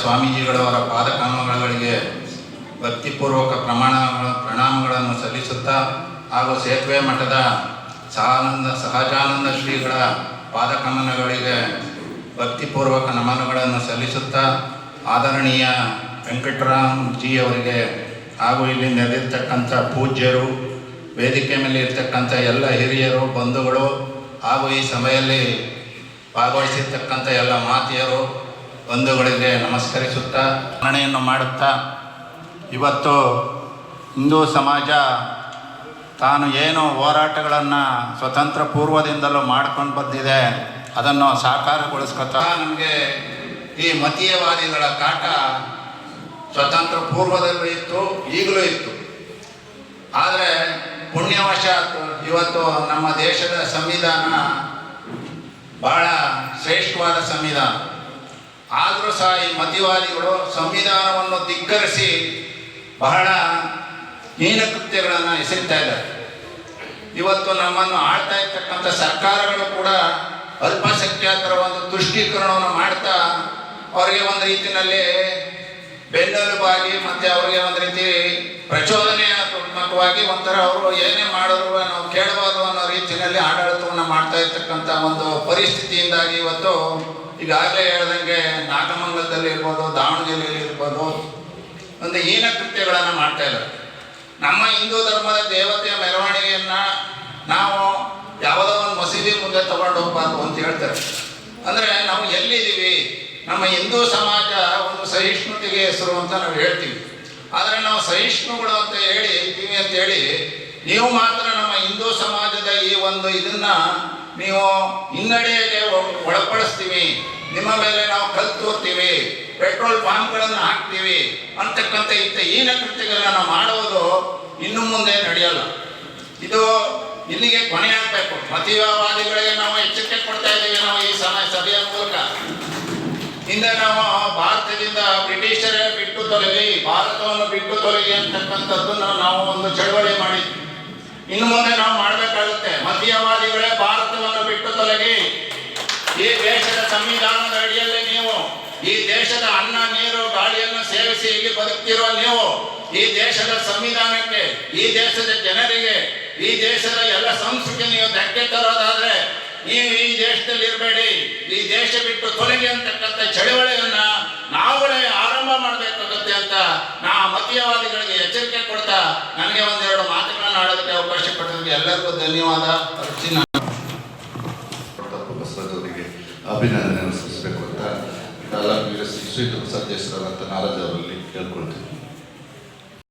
ಸ್ವಾಮೀಜಿಗಳವರ ಪಾದಕಮಲಗಳಿಗೆ ಭಕ್ತಿಪೂರ್ವಕ ಪ್ರಣಾಮಗಳನ್ನು ಸಲ್ಲಿಸುತ್ತಾ ಹಾಗೂ ಸೇತುವೆ ಮಠದ ಸಹಜಾನಂದ ಶ್ರೀಗಳ ಪಾದಕಮಲಗಳಿಗೆ ಭಕ್ತಿಪೂರ್ವಕ ನಮನಗಳನ್ನು ಸಲ್ಲಿಸುತ್ತಾ ಆದರಣೀಯ ವೆಂಕಟರಾಮಜಿ ಅವರಿಗೆ ಹಾಗೂ ಇಲ್ಲಿ ನೆರೆದಿರ್ತಕ್ಕಂಥ ಪೂಜ್ಯರು, ವೇದಿಕೆ ಮೇಲೆ ಇರ್ತಕ್ಕಂಥ ಎಲ್ಲ ಹಿರಿಯರು, ಬಂಧುಗಳು ಹಾಗೂ ಈ ಸಭೆಯಲ್ಲಿ ಭಾಗವಹಿಸಿರ್ತಕ್ಕಂಥ ಎಲ್ಲ ಮಾತೆಯರು, ಬಂಧುಗಳಿಗೆ ನಮಸ್ಕರಿಸುತ್ತಾ ಸ್ಮರಣೆಯನ್ನು ಮಾಡುತ್ತಾ, ಇವತ್ತು ಹಿಂದೂ ಸಮಾಜ ತಾನು ಏನು ಹೋರಾಟಗಳನ್ನು ಸ್ವತಂತ್ರ ಪೂರ್ವದಿಂದಲೂ ಮಾಡ್ಕೊಂಡು ಬಂದಿದೆ ಅದನ್ನು ಸಾಕಾರಗೊಳಿಸ್ಕೊತಾ ನಮಗೆ ಈ ಮತೀಯವಾದಿಗಳ ಕಾಟ ಸ್ವತಂತ್ರ ಪೂರ್ವದಲ್ಲೂ ಇತ್ತು, ಈಗಲೂ ಇತ್ತು. ಆದರೆ ಪುಣ್ಯವಶಾತ್ ಇವತ್ತು ನಮ್ಮ ದೇಶದ ಸಂವಿಧಾನ ಬಹಳ ಶ್ರೇಷ್ಠವಾದ ಸಂವಿಧಾನ. ಆದರೂ ಸಹ ಈ ಮತೀವಾದಿಗಳು ಸಂವಿಧಾನವನ್ನು ಧಿಕ್ಕರಿಸಿ ಬಹಳ ಹೀನಕೃತ್ಯಗಳನ್ನು ಎಸಗ್ತಾ ಇದ್ದಾರೆ. ಇವತ್ತು ನಮ್ಮನ್ನು ಆಳ್ತಾ ಇರ್ತಕ್ಕಂಥ ಸರ್ಕಾರಗಳು ಕೂಡ ಅಲ್ಪಸಂಖ್ಯಾತರ ಒಂದು ತುಷ್ಟೀಕರಣವನ್ನು ಮಾಡ್ತಾ ಅವರಿಗೆ ಒಂದು ರೀತಿಯಲ್ಲಿ ಬೆನ್ನೆಲುಬಾಗಿ ಮತ್ತು ಅವರಿಗೆ ಒಂದು ರೀತಿ ಪ್ರಚೋದನೆಯಾತ್ಮಕವಾಗಿ ಒಂಥರ ಅವರು ಏನೇ ಮಾಡಿದ್ರು ನಾವು ಕೇಳಬಾರ್ದು ಅನ್ನೋ ರೀತಿಯಲ್ಲಿ ಆಡಳಿತವನ್ನು ಮಾಡ್ತಾ ಇರ್ತಕ್ಕಂಥ ಒಂದು ಪರಿಸ್ಥಿತಿಯಿಂದಾಗಿ ಇವತ್ತು ಈಗಾಗಲೇ ಹೇಳ್ದಂಗೆ ನಾಗಮಂಗಲದಲ್ಲಿ ಇರ್ಬೋದು, ದಾವಣಗೆರೆಯಲ್ಲಿ ಇರ್ಬೋದು, ಒಂದು ಹೀನ ಕೃತ್ಯಗಳನ್ನು ಮಾಡ್ತಾ ಇದ್ದಾರೆ. ನಮ್ಮ ಹಿಂದೂ ಧರ್ಮದ ದೇವತೆಯ ಮೆರವಣಿಗೆಯನ್ನು ನಾವು ಯಾವುದೋ ಒಂದು ಮಸೀದಿ ಮುಂದೆ ತಗೊಂಡು ಹೋಗ್ಬಾರ್ದು ಅಂತ ಹೇಳ್ತಾರೆ. ಅಂದರೆ ನಾವು ಎಲ್ಲಿದ್ದೀವಿ? ನಮ್ಮ ಹಿಂದೂ ಸಮಾಜ ಒಂದು ಸಹಿಷ್ಣುತೆಗೆ ಹೆಸರು ಅಂತ ನಾವು ಹೇಳ್ತೀವಿ. ಆದರೆ ನಾವು ಸಹಿಷ್ಣುಗಳು ಅಂತ ಹೇಳ್ತೀವಿ ಅಂತೇಳಿ ನೀವು ಮಾತ್ರ ನಮ್ಮ ಹಿಂದೂ ಸಮಾಜದ ಈ ಒಂದು ಇದನ್ನು ನೀವು ಹಿನ್ನಡೆಗೆ ಒಳಪಡಿಸ್ತೀವಿ, ನಿಮ್ಮ ಮೇಲೆ ನಾವು ಕಲ್ಲು ತೋರ್ತೀವಿ, ಪೆಟ್ರೋಲ್ ಬಾಂಬ್ಗಳನ್ನು ಹಾಕ್ತೀವಿ ಅಂತಕ್ಕಂಥ ಹೀನ ಕೃತ್ಯಗಳನ್ನ ನಾವು ಮಾಡುವುದು ಇನ್ನು ಮುಂದೆ ನಡೆಯಲ್ಲ. ಇದು ಇಲ್ಲಿಗೆ ಕೊನೆ ಆಗಬೇಕು. ಮತೀಯವಾದಿಗಳಿಗೆ ನಾವು ಎಚ್ಚರಿಕೆ ಕೊಡ್ತಾ ಇದ್ದೀವಿ. ನಾವು ಈ ಸಭೆಯ ಮೂಲಕ ಹಿಂದೆ ನಾವು ಭಾರತದಿಂದ ಬ್ರಿಟಿಷರೇ ಬಿಟ್ಟು ತೊಲಗಿ, ಭಾರತವನ್ನು ಬಿಟ್ಟು ತೊಲಗಿ ಅಂತಕ್ಕಂಥದ್ದನ್ನು ನಾವು ಒಂದು ಚಳವಳಿ ಮಾಡಿದ್ವಿ. ಇನ್ನು ಮುಂದೆ ನಾವು ಮಾಡಬೇಕಾಗುತ್ತೆ. ಮತೀಯವಾದಿಗಳೇ ಭಾರತವನ್ನು ಬಿಟ್ಟು ತೊಲಗಿ, ಈ ದೇಶದ ಸಂವಿಧಾನದ ಅಡಿಯಲ್ಲಿ ನೀವು ಈ ದೇಶದ ಅನ್ನ ನೀರು ಗಾಳಿಯನ್ನು ಸೇವಿಸಿ ಇಲ್ಲಿ ಬದುಕ್ತಿರುವ ನೀವು ಈ ದೇಶದ ಸಂವಿಧಾನಕ್ಕೆ, ಈ ದೇಶದ ಜನರಿಗೆ, ಈ ದೇಶದ ಎಲ್ಲ ಸಂಸ್ಕೃತಿ ನೀವು ಧಕ್ಕೆ ತರೋದಾದ್ರೆ ನೀವು ಈ ದೇಶದಲ್ಲಿ ಇರಬೇಡಿ, ಈ ದೇಶ ಬಿಟ್ಟು ತೊಲಗಿ ಅಂತಕ್ಕಂಥ ಚಳವಳಿಯನ್ನ ನಾವುಗಳೇ ಆರಂಭ ಮಾಡಬೇಕಾಗುತ್ತೆ ಅಂತ ನಾ ಮತೀಯವಾದಿಗಳಿಗೆ ಎಚ್ಚರಿಕೆ ಕೊಡ್ತಾ ನನಗೆ ಒಂದೆರಡು ಮಾತುಗಳನ್ನು ಆಡೋದಕ್ಕೆ ಅವಕಾಶ ಕೊಟ್ಟದಕ್ಕೆ ಎಲ್ಲರಿಗೂ ಧನ್ಯವಾದ ಅರ್ಚಿ. ಬಸವರಾಜರಿಗೆ ಅಭಿನಂದನೆ ಸಲ್ಲಿಸಬೇಕು ಅಂತ ತಾಲೂಕು ಸದಸ್ಯರಾದಂಥ ನಾರಾಜ್ ಅವರಲ್ಲಿ ಕೇಳ್ಕೊಳ್ತೀನಿ.